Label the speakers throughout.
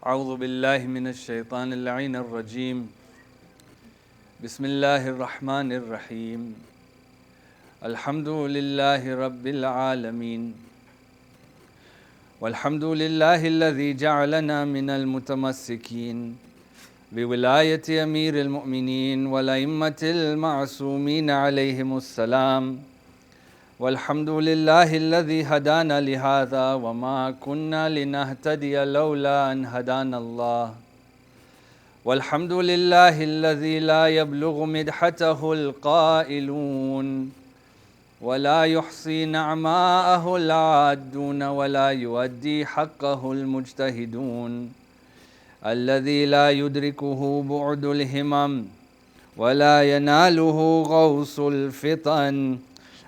Speaker 1: أعوذ بالله من الشيطان اللعين الرجيم بسم الله الرحمن الرحيم الحمد لله رب العالمين والحمد لله الذي جعلنا من المتمسكين بولاية أمير المؤمنين والأئمة المعصومين عليهم السلام والحمد لله الذي هدانا لهذا وما كنا لنهتدي لولا أن هدانا الله والحمد لله الذي لا يبلغ مدحته القائلون ولا يحصي نعماءه العادون ولا يؤدي حقه المجتهدون الذي لا يدركه بعد الهمم ولا يناله غوص الفطن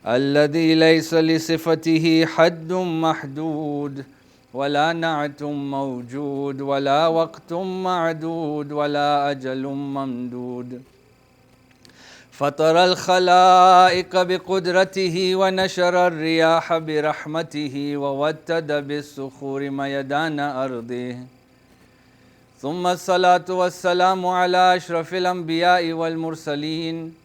Speaker 1: الذي ليس لصفته حد محدود ولا نعت موجود ولا وقت معدود ولا أجل ممدود فطر الخلائق بقدرته ونشر الرياح برحمته ووتد بالصخور ميدان أرضه ثم الصلاة والسلام على أشرف الأنبياء والمرسلين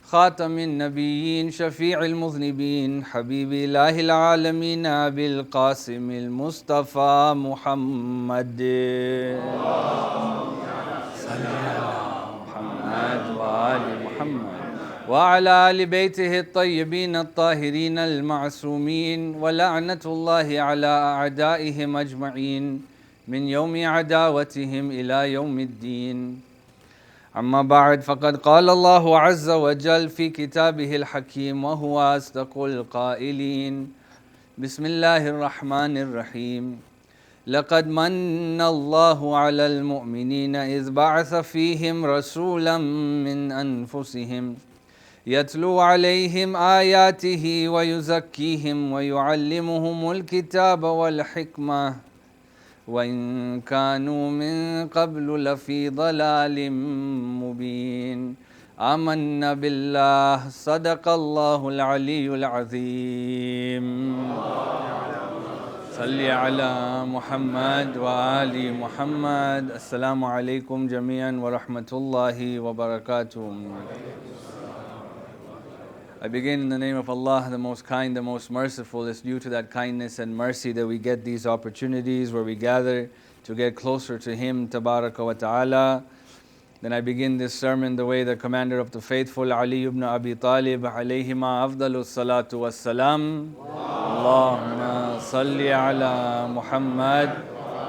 Speaker 1: خاتم النبيين شفيع المذنبين حبيب إله العالمين أبي القاسم المصطفى محمد صل على محمد وآل محمد وعلى آل بيته الطيبين الطاهرين المعصومين ولعنة الله على أعدائهم أجمعين من يوم عداوتهم إلى يوم الدين أما بعد فقد قال الله عز وجل في كتابه الحكيم وهو أصدق القائلين بسم الله الرحمن الرحيم لقد من الله على المؤمنين إذ بعث فيهم رسولا من أنفسهم يتلو عليهم آياته ويزكيهم ويعلمهم الكتاب والحكمة وإن كانوا من قبل لفي ضلال مبين آمنا بالله صدق الله العلي العظيم صل على محمد وآل محمد السلام عليكم جميعا ورحمة الله وبركاته. I begin in the name of Allah, the most kind, the most merciful. It's due to that kindness and mercy that we get these opportunities where we gather to get closer to Him, Tabaraka wa Ta'ala. Then I begin this sermon the way the commander of the faithful, Ali ibn Abi Talib, alayhima afdalu salatu wassalam. Allahumma salli ala Muhammad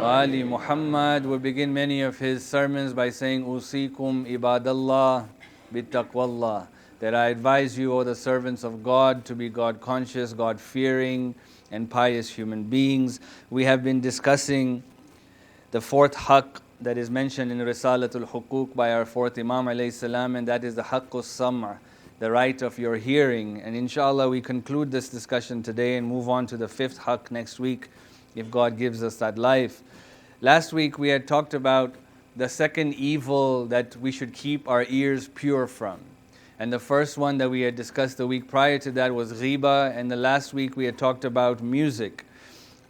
Speaker 1: wa ali Muhammad. We begin many of his sermons by saying, Usikum ibadallah bittaqwallah. That I advise you, O the servants of God, to be God conscious, God fearing, and pious human beings. We have been discussing the fourth haqq that is mentioned in Risalatul Huqooq by our fourth Imam alayhi salam, and that is the haqqus sam', the right of your hearing. And inshallah we conclude this discussion today and move on to the fifth haqq next week, if God gives us that life. Last week we had talked about the second evil that we should keep our ears pure from. And the first one that we had discussed the week prior to that was ghiba, and the last week we had talked about music.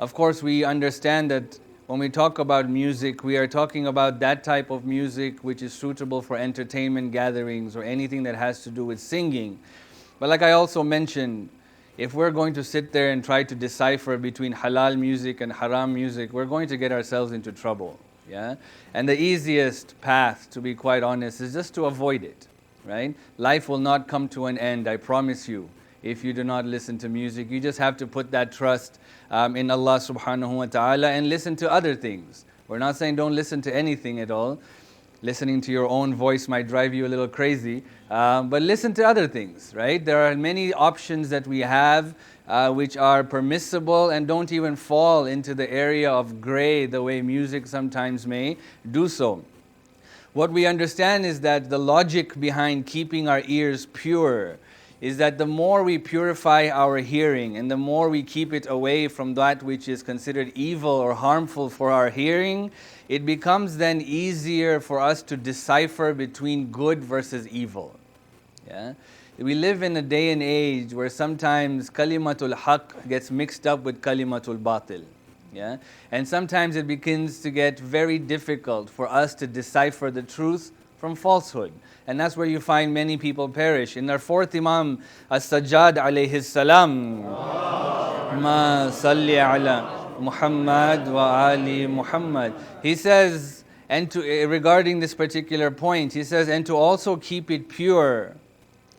Speaker 1: Of course, we understand that when we talk about music, we are talking about that type of music which is suitable for entertainment gatherings or anything that has to do with singing. But like I also mentioned, if we're going to sit there and try to decipher between halal music and haram music, we're going to get ourselves into trouble. Yeah? And the easiest path, to be quite honest, is just to avoid it. Right? Life will not come to an end, I promise you, if you do not listen to music. You just have to put that trust in Allah subhanahu wa ta'ala and listen to other things. We're not saying don't listen to anything at all. Listening to your own voice might drive you a little crazy, but listen to other things, right? There are many options that we have which are permissible and don't even fall into the area of gray the way music sometimes may do so. What we understand is that the logic behind keeping our ears pure is that the more we purify our hearing and the more we keep it away from that which is considered evil or harmful for our hearing, it becomes then easier for us to decipher between good versus evil. Yeah? We live in a day and age where sometimes kalimatul haqq gets mixed up with kalimatul batil. Yeah? And sometimes it begins to get very difficult for us to decipher the truth from falsehood. And that's where you find many people perish. In our fourth Imam, As-Sajjad alayhi salam, Ma salli ala Muhammad wa ali Muhammad. He says, and to regarding this particular point, he says, and to also keep it pure,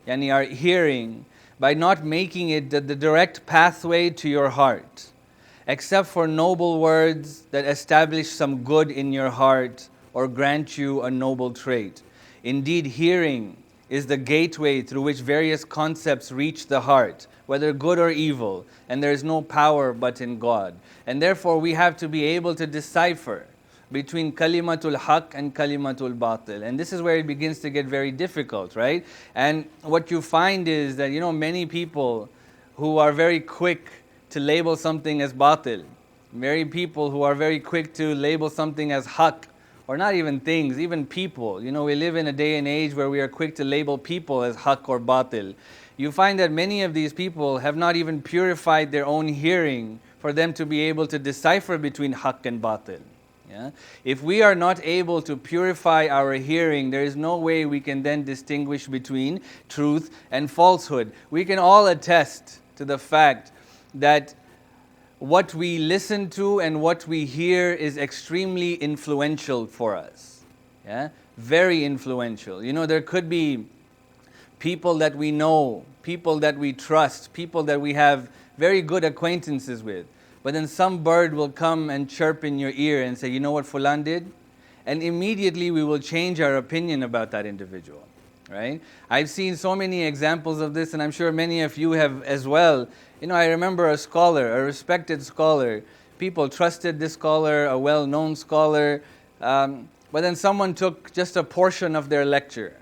Speaker 1: yani our hearing, by not making it the direct pathway to your heart, except for noble words that establish some good in your heart or grant you a noble trait. Indeed, hearing is the gateway through which various concepts reach the heart, whether good or evil, and there is no power but in God. And therefore we have to be able to decipher between kalimatul haq and kalimatul batil. And this is where it begins to get very difficult, right? And what you find is that, many people who are very quick to label something as batil, very people who are very quick to label something as haq, or not even things, even people. We live in a day and age where we are quick to label people as haq or batil. You find that many of these people have not even purified their own hearing for them to be able to decipher between haq and batil. Yeah? If we are not able to purify our hearing, there is no way we can then distinguish between truth and falsehood. We can all attest to the fact that what we listen to and what we hear is extremely influential for us. Yeah? Very influential. There could be people that we know, people that we trust, people that we have very good acquaintances with. But then some bird will come and chirp in your ear and say, you know what Fulan did? And immediately we will change our opinion about that individual. Right? I've seen so many examples of this, and I'm sure many of you have as well. I remember a scholar, a respected scholar. People trusted this scholar, a well-known scholar. But then someone took just a portion of their lecture.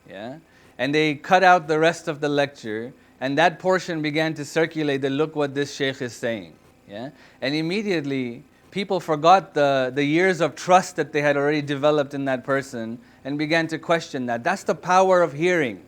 Speaker 1: Yeah? And they cut out the rest of the lecture, and that portion began to circulate that look what this Sheikh is saying. Yeah? And immediately people forgot the years of trust that they had already developed in that person and began to question that. That's the power of hearing.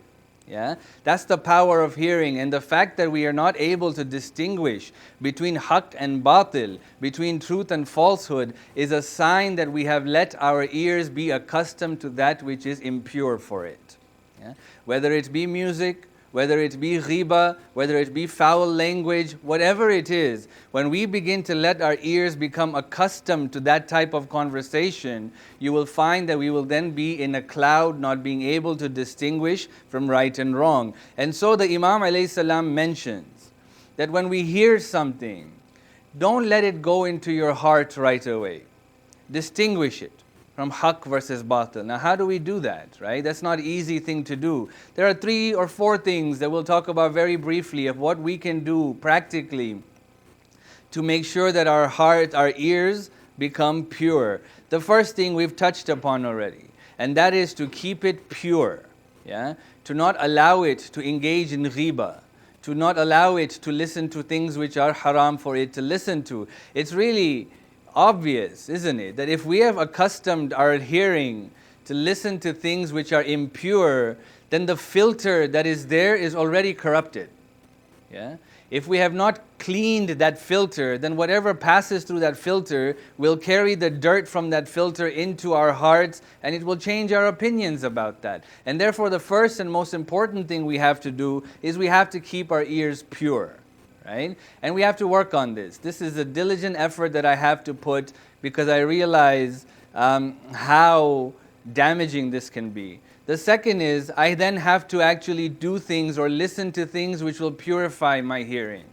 Speaker 1: Yeah? That's the power of hearing. And the fact that we are not able to distinguish between haqq and batil, between truth and falsehood, is a sign that we have let our ears be accustomed to that which is impure for it. Yeah? Whether it be music, whether it be ghiba, whether it be foul language, whatever it is, when we begin to let our ears become accustomed to that type of conversation, you will find that we will then be in a cloud, not being able to distinguish from right and wrong. And so the Imam alayhi salam mentions that when we hear something, don't let it go into your heart right away. Distinguish it from haqq versus batil. Now how do we do that, right? That's not an easy thing to do. There are 3 or 4 things that we'll talk about very briefly of what we can do practically to make sure that our heart, our ears become pure. The first thing we've touched upon already, and that is to keep it pure. Yeah? To not allow it to engage in ghiba, to not allow it to listen to things which are haram for it to listen to. It's really obvious, isn't it, that if we have accustomed our hearing to listen to things which are impure, then the filter that is there is already corrupted. Yeah? If we have not cleaned that filter, then whatever passes through that filter will carry the dirt from that filter into our hearts, and it will change our opinions about that. And therefore the first and most important thing we have to do is we have to keep our ears pure. Right? And we have to work on this. This is a diligent effort that I have to put because I realize how damaging this can be. The second is I then have to actually do things or listen to things which will purify my hearing.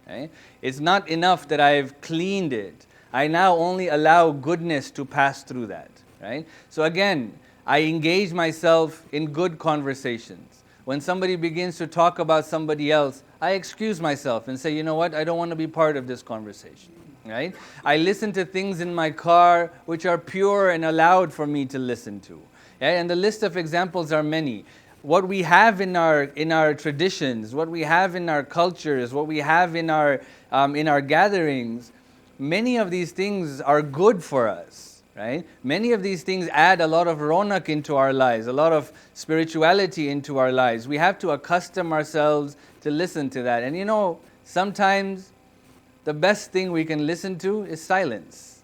Speaker 1: Right? It's not enough that I've cleaned it. I now only allow goodness to pass through that. Right? So again, I engage myself in good conversations. When somebody begins to talk about somebody else, I excuse myself and say, you know what, I don't want to be part of this conversation. Right? I listen to things in my car which are pure and allowed for me to listen to. Yeah? And the list of examples are many. What we have in our traditions, what we have in our cultures, what we have in our gatherings, many of these things are good for us. Right? Many of these things add a lot of ronak into our lives, a lot of spirituality into our lives. We have to accustom ourselves to listen to that. And sometimes the best thing we can listen to is silence.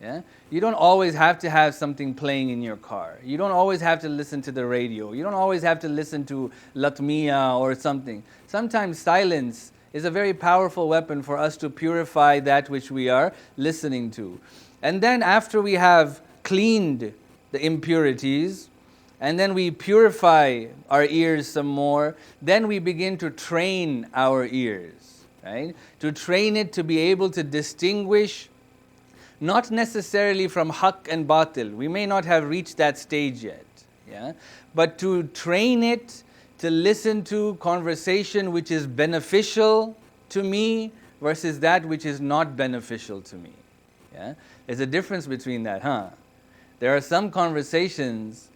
Speaker 1: Yeah? You don't always have to have something playing in your car. You don't always have to listen to the radio. You don't always have to listen to Latmiya or something. Sometimes silence is a very powerful weapon for us to purify that which we are listening to. And then after we have cleaned the impurities, and then we purify our ears some more, then we begin to train our ears, right? To train it to be able to distinguish, not necessarily from haqq and batil. We may not have reached that stage yet, yeah? But to train it to listen to conversation which is beneficial to me versus that which is not beneficial to me. Yeah? There's a difference between that, huh? There are some conversations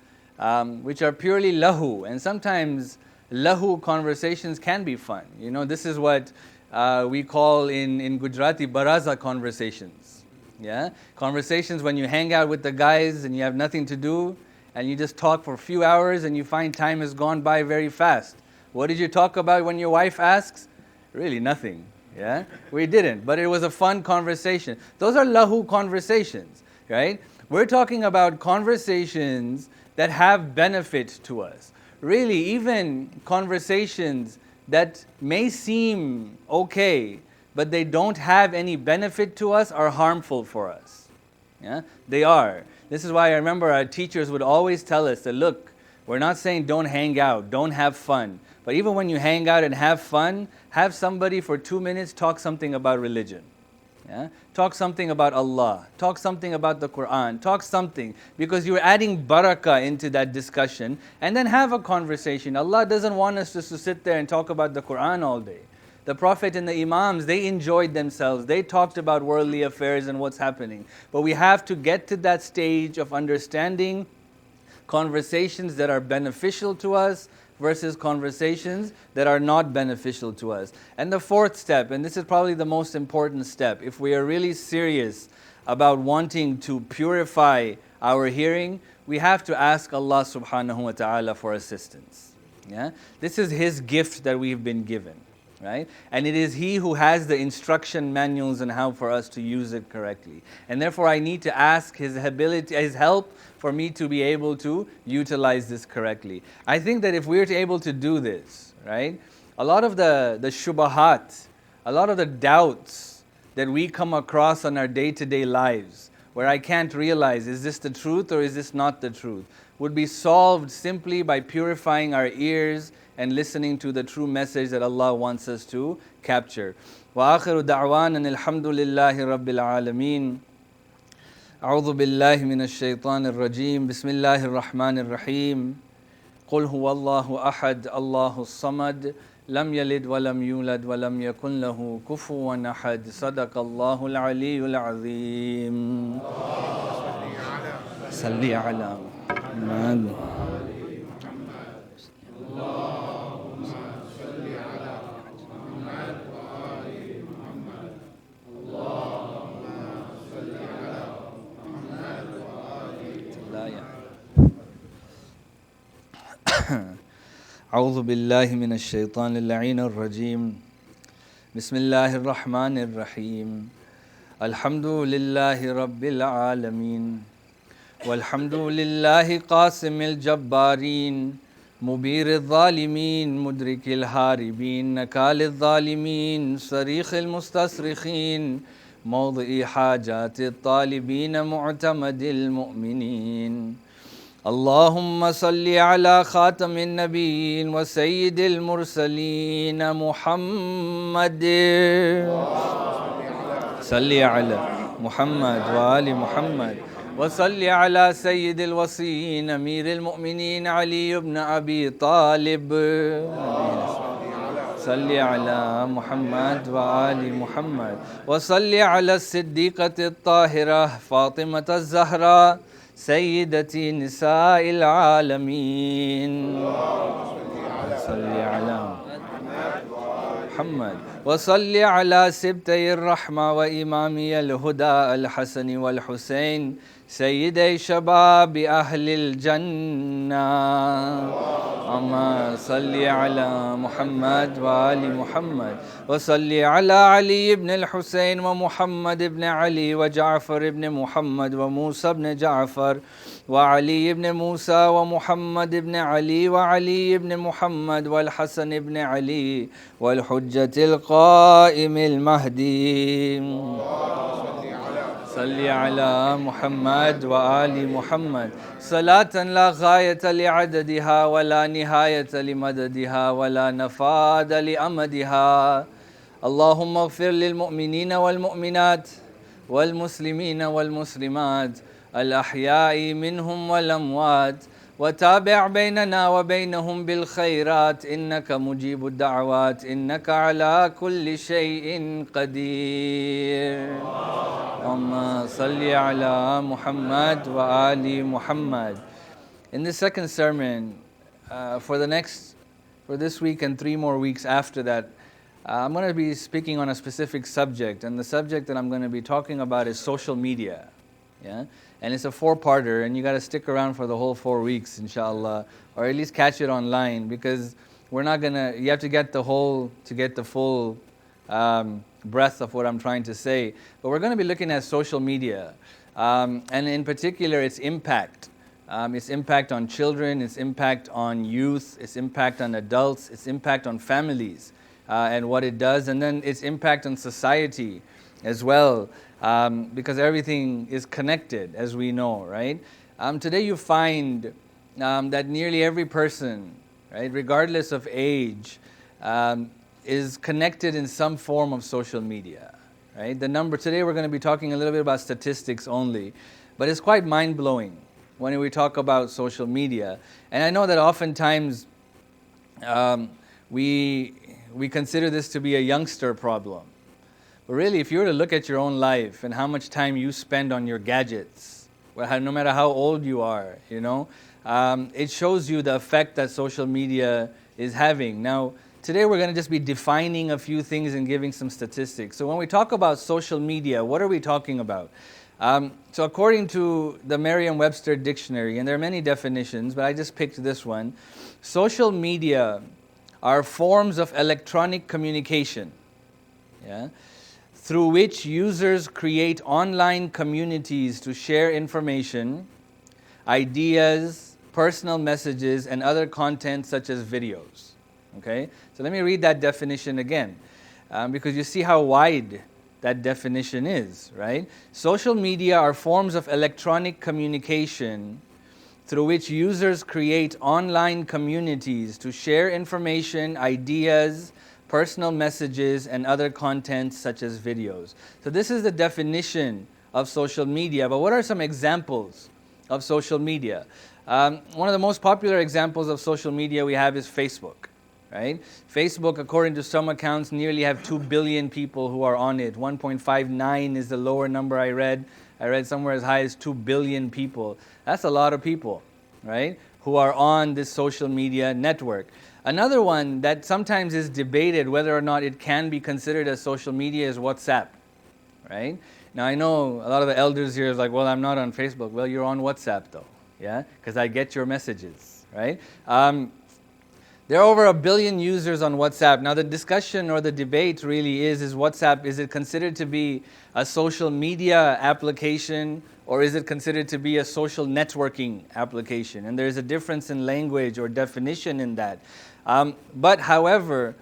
Speaker 1: which are purely lahu, and sometimes lahu conversations can be fun. You know, this is what we call in Gujarati baraza conversations. Yeah? Conversations when you hang out with the guys and you have nothing to do, and you just talk for a few hours and you find time has gone by very fast. What did you talk about when your wife asks? Really nothing. Yeah? We didn't, but it was a fun conversation. Those are lahu conversations, right? We're talking about conversations that have benefit to us. Really, even conversations that may seem okay, but they don't have any benefit to us are harmful for us. Yeah? They are. This is why I remember our teachers would always tell us that, look, we're not saying don't hang out, don't have fun. But even when you hang out and have fun, have somebody for 2 minutes talk something about religion. Yeah? Talk something about Allah. Talk something about the Quran. Talk something, because you're adding barakah into that discussion, and then have a conversation. Allah doesn't want us just to sit there and talk about the Quran all day. The Prophet and the Imams, they enjoyed themselves. They talked about worldly affairs and what's happening. But we have to get to that stage of understanding conversations that are beneficial to us versus conversations that are not beneficial to us. And the fourth step, and this is probably the most important step, if we are really serious about wanting to purify our hearing, we have to ask Allah subhanahu wa ta'ala for assistance. Yeah? This is His gift that we've been given. Right? And it is He who has the instruction manuals on how for us to use it correctly. And therefore I need to ask His help for me to be able to utilize this correctly. I think that if we're able to do this, right, a lot of the shubahat, a lot of the doubts that we come across on our day-to-day lives, where I can't realize, is this the truth or is this not the truth, would be solved simply by purifying our ears and listening to the true message that Allah wants us to capture. وآخر دعوانا الحمد لله رب العالمين. أعوذ بالله من الشيطان الرجيم. بسم الله الرحمن الرحيم. قل هو الله أحد الله الصمد لم يلد ولم يولد ولم يكن له كفوا أحد. صدق الله العلي العظيم. صل على محمد. أعوذ بالله من الشيطان اللعين الرجيم. بسم الله الرحمن الرحيم. الحمد لله رب العالمين. والحمد لله قاسم الجبارين مبير الظالمين مدرك الهاربين نكال الظالمين صريخ المستصرخين موضع حاجات الطالبين معتمد المؤمنين. اللهم صل على خاتم النبيين وسيد المرسلين محمد. صل على محمد وآل محمد. وصل على سيد الوصيين أمير المؤمنين علي بن أبي طالب. صل على محمد وآل محمد. وصل على الصديقة الطاهرة فاطمة الزهراء سيدتي نساء العالمين. صل على محمد وصل على سبتي الرحمة وإمامي الهدى الحسن والحسين سيدي شباب أهل الجنة اللهم صل على محمد وآل محمد وصل على علي بن الحسين ومحمد بن علي وجعفر بن محمد وموسى بن جعفر وعلي بن موسى ومحمد بن علي وعلي بن محمد والحسن بن علي والحجة القائم المهدي صل على محمد وآل محمد صلاة لا غاية لعددها ولا نهاية لمددها ولا نفاد لأمدها. اللهم اغفر للمؤمنين والمؤمنات والمسلمين والمسلمات الأحياء منهم والأموات وتابع بيننا وبينهم بالخيرات إنك مجيب الدعوات إنك على كل شيء قدير. اللهم صل على محمد وآل Muhammad. In this second sermon, for this week and 3 more weeks after that, I'm going to be speaking on a specific subject, and the subject that I'm going to be talking about is social media. Yeah, and it's a 4-parter, and you got to stick around for the whole 4 weeks, inshallah, or at least catch it online, because we're not gonna. You have to get the full breadth of what I'm trying to say. But we're going to be looking at social media, and in particular, its impact. Its impact on children, its impact on youth, its impact on adults, its impact on families, and what it does, and then its impact on society as well. Because everything is connected, as we know, right? Today you find that nearly every person, right, regardless of age, is connected in some form of social media, right? Today we're going to be talking a little bit about statistics only, but it's quite mind-blowing when we talk about social media. And I know that oftentimes we consider this to be a youngster problem. But really, if you were to look at your own life and how much time you spend on your gadgets, no matter how old you are, it shows you the effect that social media is having. Now, today we're going to just be defining a few things and giving some statistics. So when we talk about social media, what are we talking about? So according to the Merriam-Webster dictionary, and there are many definitions, but I just picked this one, social media are forms of electronic communication, through which users create online communities to share information, ideas, personal messages, and other content such as videos. Okay? So let me read that definition again, because you see how wide that definition is, right? Social media are forms of electronic communication through which users create online communities to share information, ideas, personal messages, and other content such as videos. So this is the definition of social media. But what are some examples of social media? One of the most popular examples of social media we have is Facebook, right? Facebook, according to some accounts, nearly have 2 billion people who are on it. 1.59 is the lower number I read. I read somewhere as high as 2 billion people. That's a lot of people, right, who are on this social media network. Another one that sometimes is debated whether or not it can be considered as social media is WhatsApp, right? Now I know a lot of the elders here is like, well, I'm not on Facebook. Well, you're on WhatsApp though, yeah? Because I get your messages, right? There are over 1 billion users on WhatsApp. Now the discussion or the debate really is WhatsApp, is it considered to be a social media application, or is it considered to be a social networking application? And there's a difference in language or definition in that. But however,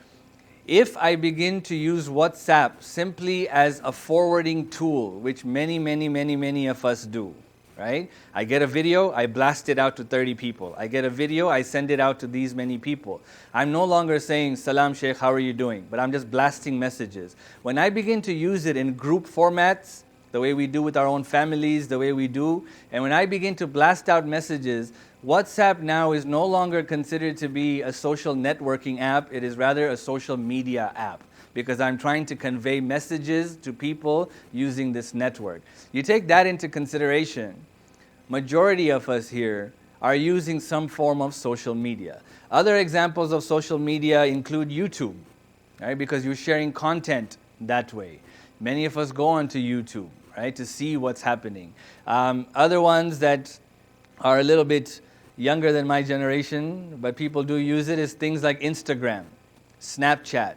Speaker 1: if I begin to use WhatsApp simply as a forwarding tool, which many of us do, right? I get a video, I blast it out to 30 people. I get a video, I send it out to these many people. I'm no longer saying, Salam Sheikh, how are you doing? But I'm just blasting messages. When I begin to use it in group formats, the way we do with our own families, the way we do, and when I begin to blast out messages, WhatsApp now is no longer considered to be a social networking app. It is rather a social media app, because I'm trying to convey messages to people using this network. You take that into consideration, majority of us here are using some form of social media. Other examples of social media include YouTube. right? Because you're sharing content that way. Many of us go onto YouTube, right, to see what's happening. Other ones that are a little bit younger than my generation, but people do use it, is things like Instagram, Snapchat,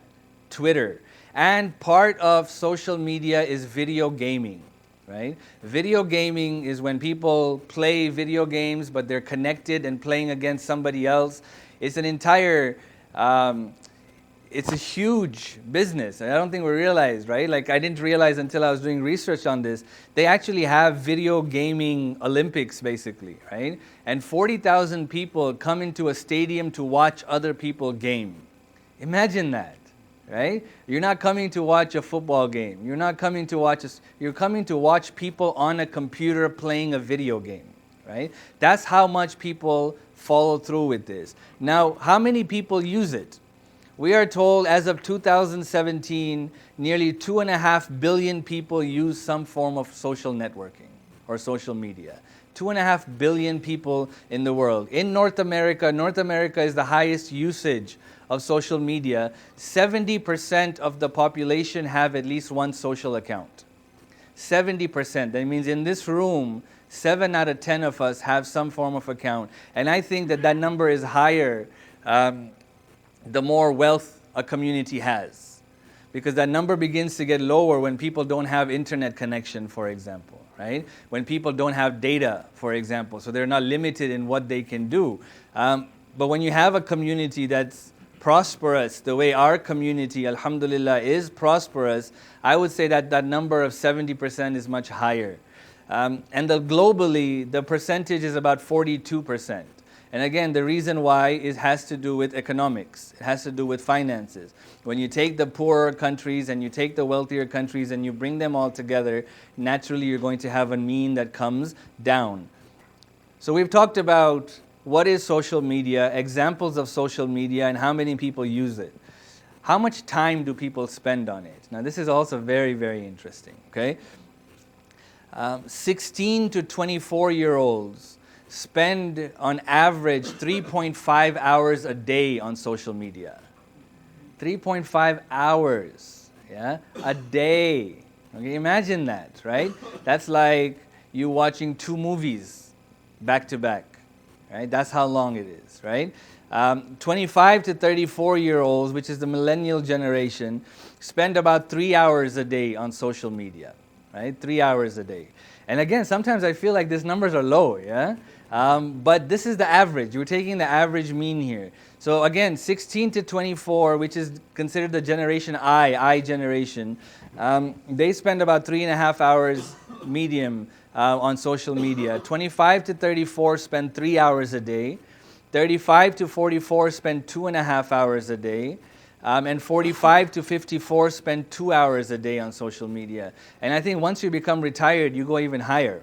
Speaker 1: Twitter. And part of social media is video gaming, right? Video gaming is when people play video games, but they're connected and playing against somebody else. It's an entire, it's a huge business. I don't think we realize, right? Like, I didn't realize until I was doing research on this. They actually have video gaming Olympics, basically, right? And 40,000 people come into a stadium to watch other people game. Imagine that, right? You're not coming to watch a football game. You're not coming to watch you're coming to watch people on a computer playing a video game, right? That's how much people follow through with this. Now, how many people use it? We are told as of 2017, nearly 2.5 billion people use some form of social networking or social media. 2.5 billion people in the world. In North America is the highest usage of social media. 70% of the population have at least one social account. 70%. That means in this room, 7 out of 10 of us have some form of account. And I think that number is higher the more wealth a community has. Because that number begins to get lower when people don't have internet connection, for example, right? When people don't have data, for example, so they're not limited in what they can do. But when you have a community that's prosperous, the way our community, alhamdulillah, is prosperous, I would say that number of 70% is much higher. And globally, the percentage is about 42%. And again, the reason why it has to do with economics. It has to do with finances. When you take the poorer countries and you take the wealthier countries and you bring them all together, naturally you're going to have a mean that comes down. So we've talked about what is social media, examples of social media, and how many people use it. How much time do people spend on it? Now this is also very, very interesting, okay? 16 to 24-year-olds spend on average 3.5 hours a day on social media. 3.5 hours, yeah, a day. Okay, imagine that, right? That's like you watching 2 movies back to back, right? That's how long it is, right? 25 to 34-year-olds, which is the millennial generation, spend about 3 hours a day on social media, right? 3 hours a day. And again, sometimes I feel like these numbers are low, yeah? But this is the average. We're taking the average mean here. So again, 16 to 24, which is considered the generation I generation, they spend about 3.5 hours medium on social media. 25 to 34 spend 3 hours a day. 35 to 44 spend 2.5 hours a day. And 45 to 54 spend 2 hours a day on social media. And I think once you become retired, you go even higher.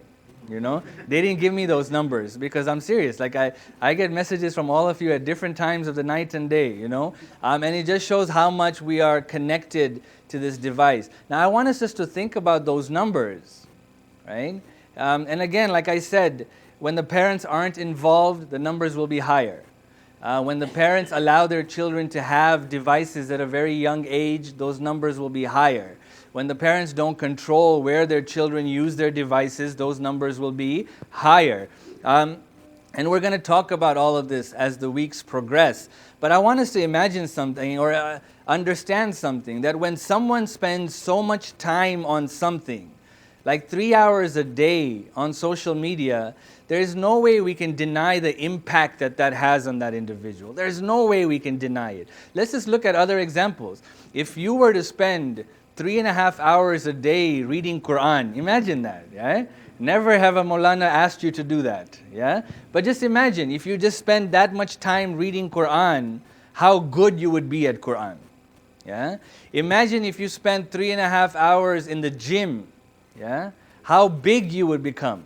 Speaker 1: You know, they didn't give me those numbers because I'm serious. Like I get messages from all of you at different times of the night and day, you know, and it just shows how much we are connected to this device. Now I want us just to think about those numbers, right? And again, like I said, when the parents aren't involved, the numbers will be higher. When the parents allow their children to have devices at a very young age, those numbers will be higher. When the parents don't control where their children use their devices, those numbers will be higher. And we're going to talk about all of this as the weeks progress. But I want us to imagine something or understand something, that when someone spends so much time on something, like 3 hours a day on social media, there is no way we can deny the impact that has on that individual. There's no way we can deny it. Let's just look at other examples. If you were to spend 3.5 hours a day reading Quran, imagine that, yeah? Never have a Maulana asked you to do that, yeah? But just imagine, if you just spend that much time reading Quran, how good you would be at Quran, yeah? Imagine if you spend 3.5 hours in the gym, yeah? How big you would become,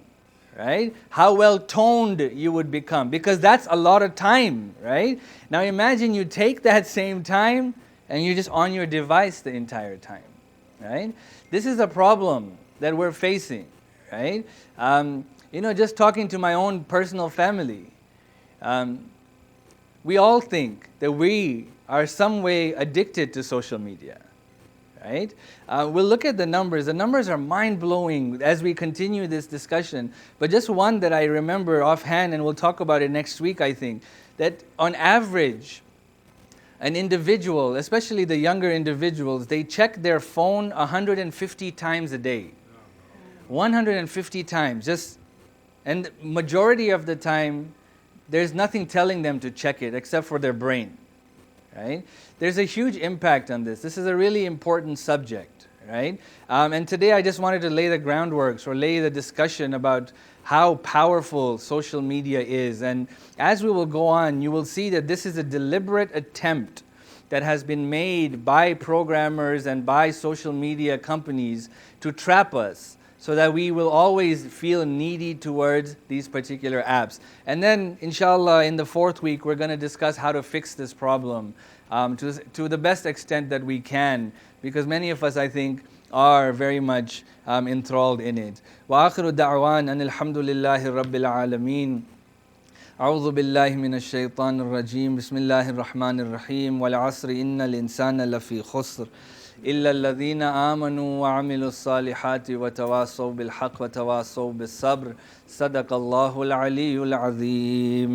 Speaker 1: right? How well toned you would become, because that's a lot of time, right? Now imagine you take that same time and you're just on your device the entire time, right? This is a problem that we're facing, right? You know, just talking to my own personal family, we all think that we are some way addicted to social media. Right? We'll look at the numbers. The numbers are mind-blowing as we continue this discussion. But just one that I remember offhand, and we'll talk about it next week, I think, that on average, an individual, especially the younger individuals, they check their phone 150 times a day. 150 times. And majority of the time, there's nothing telling them to check it except for their brain. Right? There's a huge impact on this. This is a really important subject, right? And today I just wanted to lay the groundwork or lay the discussion about how powerful social media is. And as we will go on, you will see that this is a deliberate attempt that has been made by programmers and by social media companies to trap us, so that we will always feel needy towards these particular apps. And then, inshallah, in the fourth week, we're going to discuss how to fix this problem to the best extent that we can, because many of us, I think, are very much enthralled in it. وآخر دعوان أن الحمد لله رب العالمين. أعوذ بالله من الشيطان الرجيم. بسم الله الرحمن الرحيم. والعصر إن الإنسان لفي خسر إلا الذين آمنوا وعملوا الصالحات وتواصوا بالحق وتواصوا بالصبر. صدق الله العلي العظيم.